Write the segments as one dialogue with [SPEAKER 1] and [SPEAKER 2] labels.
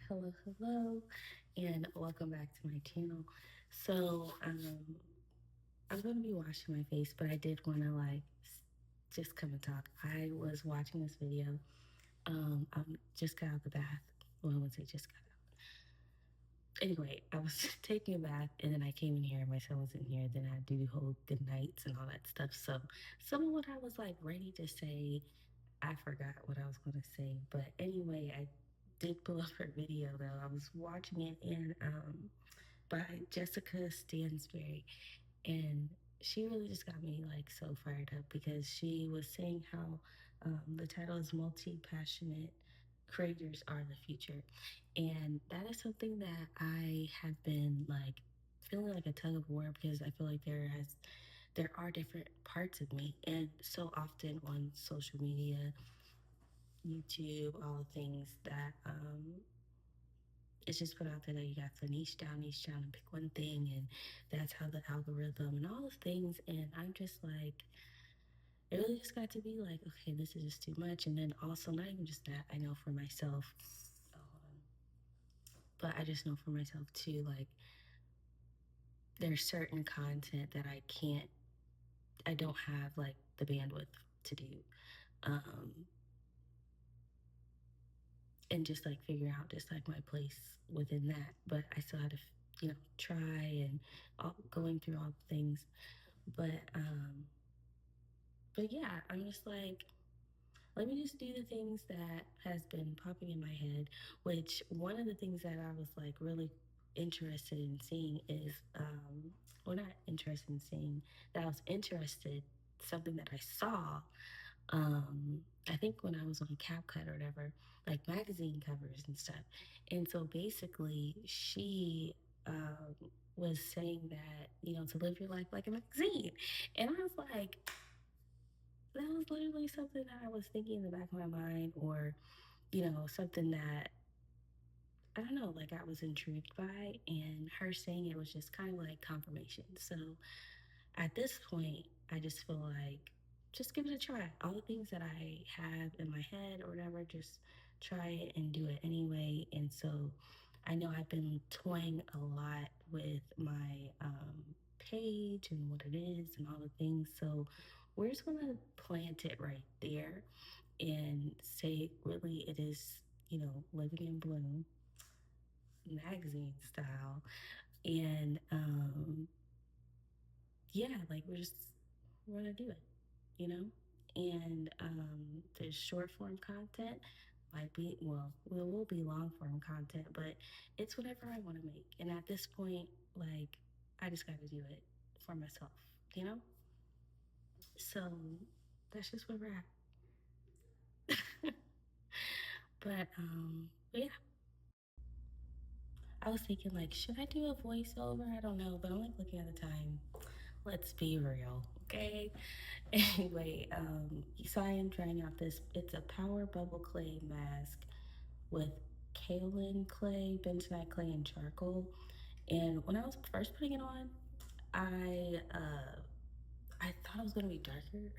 [SPEAKER 1] Hello, and welcome back to my channel. So, I'm going to be washing my face, but I did want to just come and talk. I was watching this video. I just got out of the bath. Well, I wouldn't say just got out. Anyway, I was taking a bath, and then I came in here, and my son was in here. Then I do the whole good nights and all that stuff. So, some of what I was like ready to say, I forgot what I was going to say. But anyway, I did pull up her video though. I was watching it and by Jessica Stansberry, and she really just got me like so fired up because she was saying how the title is multi passionate creators are the future, and that is something that I have been like feeling like a tug of war because I feel like there are different parts of me, and so often on social media, YouTube, all the things that it's just put out there that you have to niche down, and pick one thing, and that's how the algorithm and all those things. And I'm just like, it really just got to be like, okay, this is just too much. And then also, not even just that, I know for myself, oh, hold on, but I just know for myself too, like, there's certain content that I don't have like the bandwidth to do. Um, and just like figure out just like my place within that. But I still had to, try and going through all the things. But but yeah, I'm just like, let me just do the things that has been popping in my head. Which one of the things that I was like really interested in seeing is, or not interested in seeing, that I was interested something that I saw I think when I was on CapCut or whatever, like magazine covers and stuff. And so basically, she was saying that, to live your life like a magazine. And I was like, that was literally something that I was thinking in the back of my mind, or, something that I don't know, like I was intrigued by. And her saying it was just kind of like confirmation. So at this point, I just feel like just give it a try. All the things that I have in my head or whatever, just try it and do it anyway. And so I know I've been toying a lot with my page and what it is and all the things. So we're just going to plant it right there and say, really, it is, living in bloom, magazine style. And yeah, like we're gonna do it, you know? And the short form content might be, well, it will be long form content, but it's whatever I want to make. And at this point, like, I just got to do it for myself, you know? So that's just where we're at. But yeah, I was thinking, like, should I do a voiceover? I don't know, but I'm like looking at the time. Let's be real, okay? Anyway, so I am trying out this. It's a power bubble clay mask with kaolin clay, bentonite clay, and charcoal. And when I was first putting it on, I uh, I thought it was gonna be darker.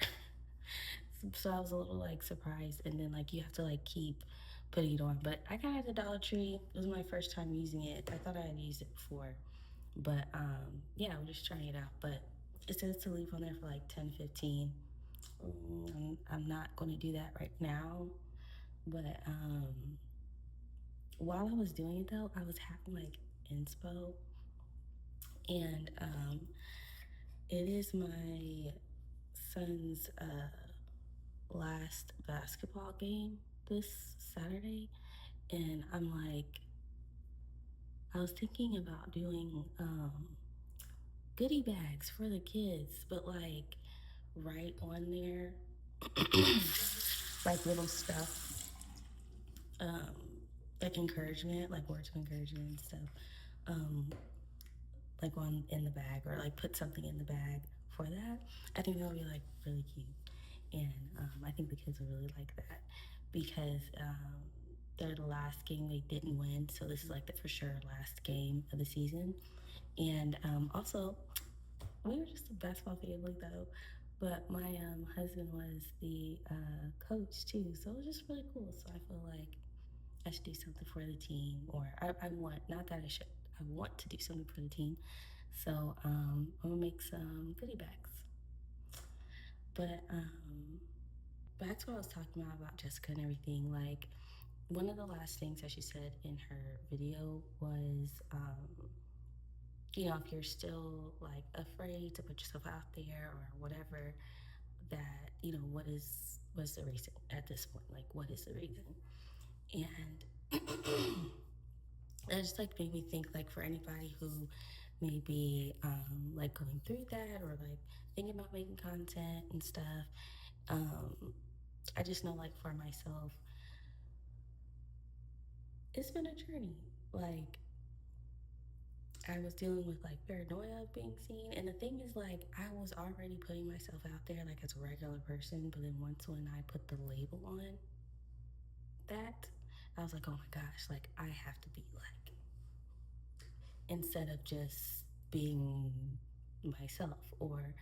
[SPEAKER 1] So I was a little like surprised, and then like you have to like keep putting it on. But I got it at the Dollar Tree. It was my first time using it. I thought I had used it before, but yeah, I'm just trying it out. But it says to leave on there for like 10, 15. I'm not going to do that right now, but while I was doing it though, I was having like inspo, and it is my son's last basketball game this Saturday, and I'm like, I was thinking about doing goodie bags for the kids, but like right on there, like little stuff, like encouragement, like words of encouragement and stuff, um, like on in the bag, or like put something in the bag for that. I think that would be like really cute, and I think the kids will really like that because they're the last game they didn't win, so this is like the for sure last game of the season, and also we were just a basketball family though, but my husband was the coach too, so it was just really cool. So I feel like I should do something for the team, or I want, not that I should, I want to do something for the team. So I'm gonna make some goodie bags. But back to what I was talking about Jessica and everything. Like one of the last things that she said in her video was, if you're still like afraid to put yourself out there or whatever, that what's the reason at this point? Like, what is the reason? And it just like made me think, like, for anybody who may be like going through that, or like thinking about making content and stuff. um I just know, like, for myself, it's been a journey. Like, I was dealing with like paranoia of being seen, and the thing is, like, I was already putting myself out there like as a regular person, but then once when I put the label on that, I was like, oh my gosh, like, I have to be like, instead of just being myself, or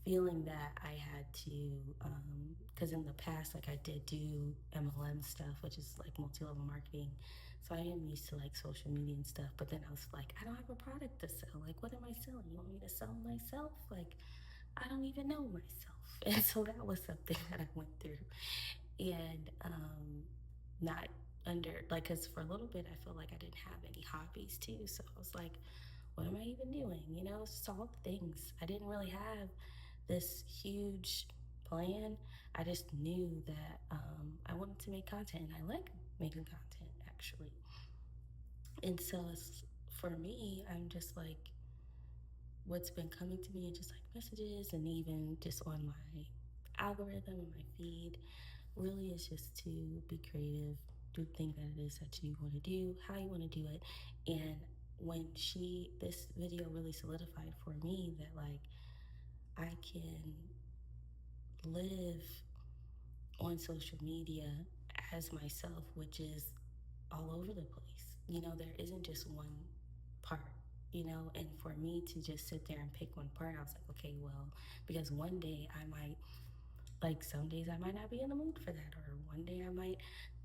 [SPEAKER 1] feeling that I had to, because in the past, like, I did do MLM stuff, which is like multi-level marketing. So I am used to like social media and stuff, but then I was like, I don't have a product to sell. Like, what am I selling? You want me to sell myself? Like, I don't even know myself. And so that was something that I went through. And not under, like, because for a little bit, I felt like I didn't have any hobbies too. So I was like, what am I even doing? It's just all the things. I didn't really have this huge plan. I just knew that I wanted to make content, and I like making content, actually. And so for me, I'm just like, what's been coming to me, and just like messages, and even just on my algorithm and my feed, really is just to be creative, do the thing that it is that you want to do, how you want to do it. And when this video really solidified for me that, like, I can live on social media as myself, which is all over the place. There isn't just one part, and for me to just sit there and pick one part, I was like, okay, well, because one day I might, like, some days I might not be in the mood for that, or one day I might,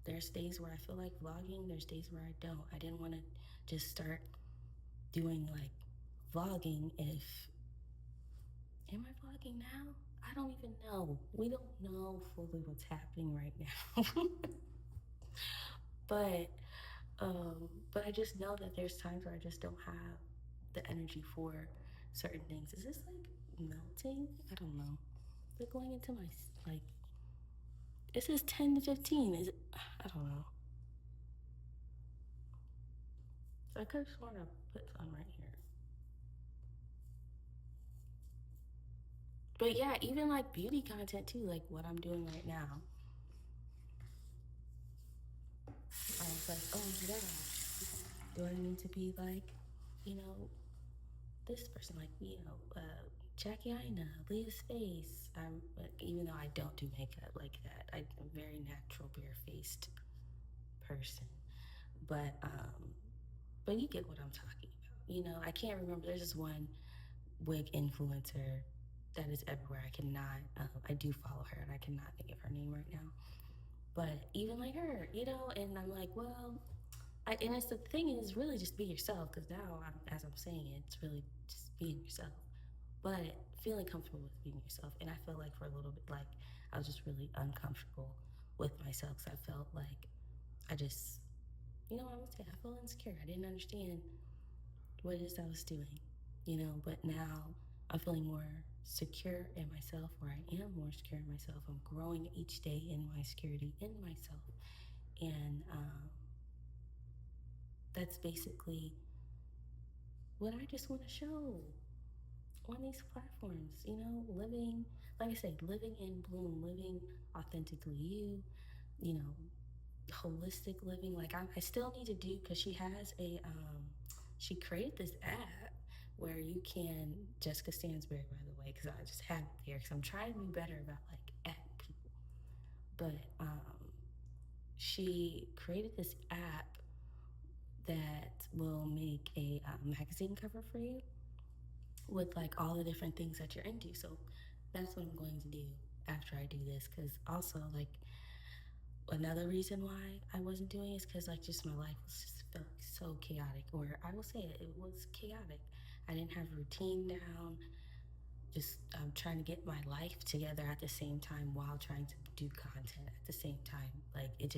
[SPEAKER 1] there's days where I feel like vlogging, there's days where I don't. I didn't want to just start doing like vlogging if, am I vlogging now? I don't even know. We don't know fully what's happening right now. but but I just know that there's times where I just don't have the energy for certain things. Is this like melting? I don't know. They're going into my, like, it says 10 to 15. Is it? I don't know. So I could just want to put some right here. But yeah, even like beauty content too, like what I'm doing right now. I was like, oh my god, do I need to be like, you know, this person, like, Jackie Ina, Leah's face. Even though I don't do makeup like that, I'm a very natural, bare-faced person. But but you get what I'm talking about. I can't remember. There's this one wig influencer that is everywhere. I cannot. I do follow her, and I cannot think of her name right now. But even like her, and I'm like, well, and it's the thing is really just be yourself, because now, as I'm saying it, it's really just being yourself, but feeling comfortable with being yourself. And I feel like for a little bit, like, I was just really uncomfortable with myself, because I felt like I just, I would say I felt insecure. I didn't understand what it is I was doing, but now I'm feeling more secure in myself, or I am more secure in myself. I'm growing each day in my security in myself. And that's basically what I just want to show on these platforms, living, like I said, living in bloom, living authentically you know, holistic living. Like, I still need to do, because she created this app where you can, Jessica Stansberry, by the way, because I just have it there, because I'm trying to be better about like at people. But she created this app that will make a magazine cover for you with like all the different things that you're into. So that's what I'm going to do after I do this, because also, like, another reason why I wasn't doing it is because like just my life was just felt so chaotic, or I will say it was chaotic. I didn't have routine down. Just trying to get my life together at the same time while trying to do content at the same time. Like it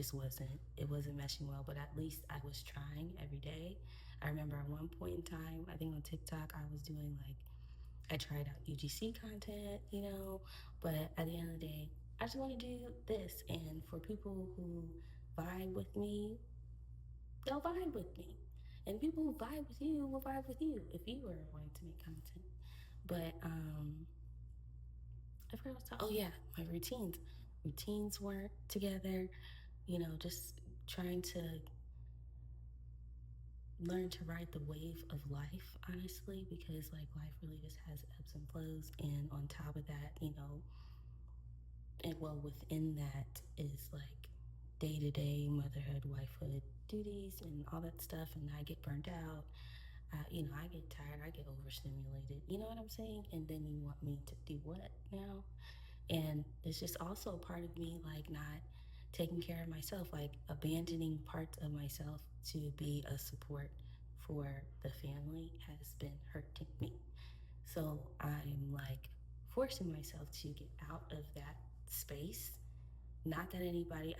[SPEAKER 1] wasn't meshing well, but at least I was trying every day. I remember at one point in time, I think on TikTok, I was doing like I tried out UGC content, but at the end of the day, I just want to do this. And for people who vibe with me, they'll vibe with me. And people who vibe with you will vibe with you if you are wanting to make content. But I forgot what I was talking. Oh yeah, my routines. Routines weren't together. Just trying to learn to ride the wave of life, honestly, because like life really just has ebbs and flows. And on top of that, and well, within that is like day to day motherhood, wifehood duties, and all that stuff. And I get burnt out. I get tired. I get overstimulated. You know what I'm saying? And then you want me to do what now? And it's just also part of me like not taking care of myself, like abandoning parts of myself to be a support for the family has been hurting me. So I'm like forcing myself to get out of that space. Not that anybody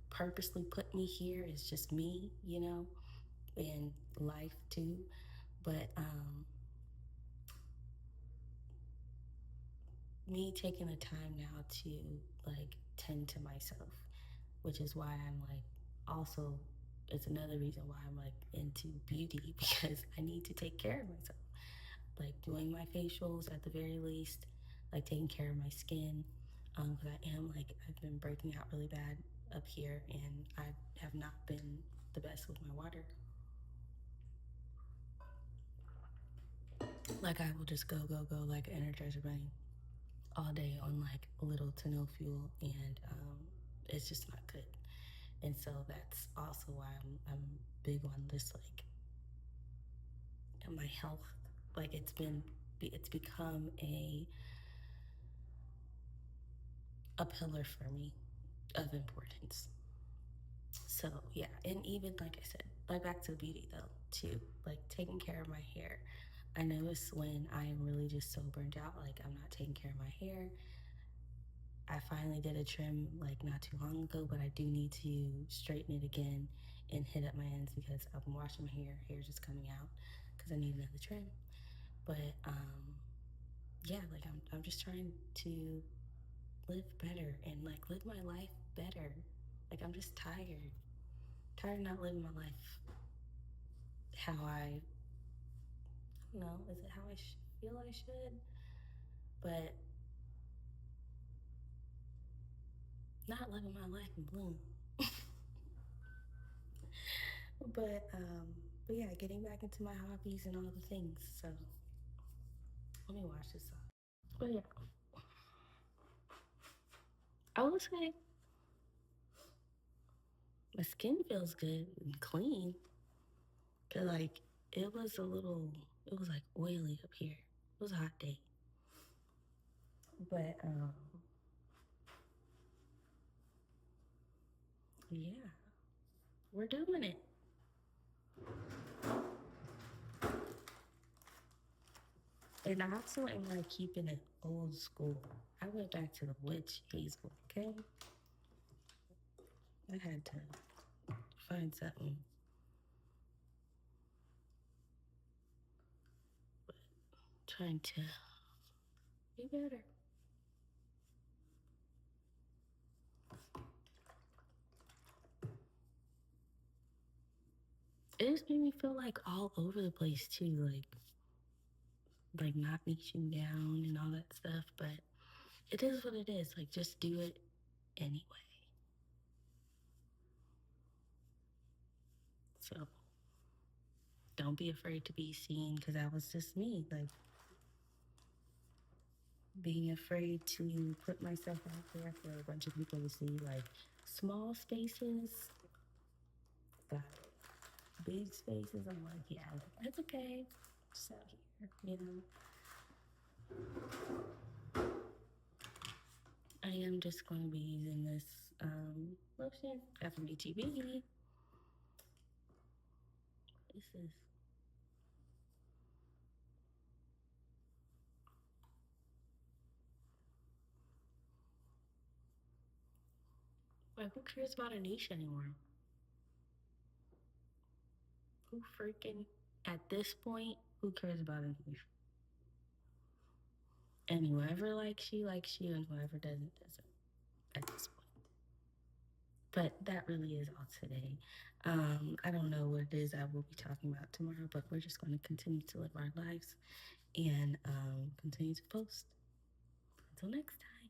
[SPEAKER 1] purposely put me here, it's just me, and life too. But me taking the time now to like tend to myself, which is why I'm like also it's another reason why I'm like into beauty because I need to take care of myself. Like doing my facials at the very least, like taking care of my skin. Because I am like I've been breaking out really bad up here, and I have not been the best with my water. Like I will just go like an Energizer bunny all day on like little to no fuel, and it's just not good. And so that's also why I'm big on this like my health. Like it's become a pillar for me of importance. So yeah, and even like I said, like back to beauty though too, like taking care of my hair. I notice when I am really just so burnt out, like I'm not taking care of my hair. I finally did a trim like not too long ago, but I do need to straighten it again and hit up my ends because I've been washing my hair's just coming out because I need another trim. But yeah, like I'm just trying to live better and like live my life better. Like I'm just tired of not living my life how I don't know, is it how I feel I should? But not living my life in bloom. But yeah, getting back into my hobbies and all the things. So let me wash this off. But yeah, I would say my skin feels good and clean. Cause like it was like oily up here. It was a hot day. But yeah, we're doing it. And I also am like keeping it old school. I went back to the witch hazel, okay? I had to find something, but trying to be better. It just made me feel like all over the place too, like not niching down and all that stuff. But it is what it is. Like just do it anyway. So don't be afraid to be seen, because that was just me. Like being afraid to put myself out there for a bunch of people to see. Like small spaces, got it. Big spaces, I'm like, yeah, that's okay. Just out here, you know. I I am just going to be using this lotion, FMBTB. This is, like, who cares about a niche anymore? Who freaking, at this point, who cares about a niche? And whoever likes you, and whoever doesn't, doesn't at this point. But that really is all today. I don't know what it is I will be talking about tomorrow, but we're just going to continue to live our lives and continue to post. Until next time.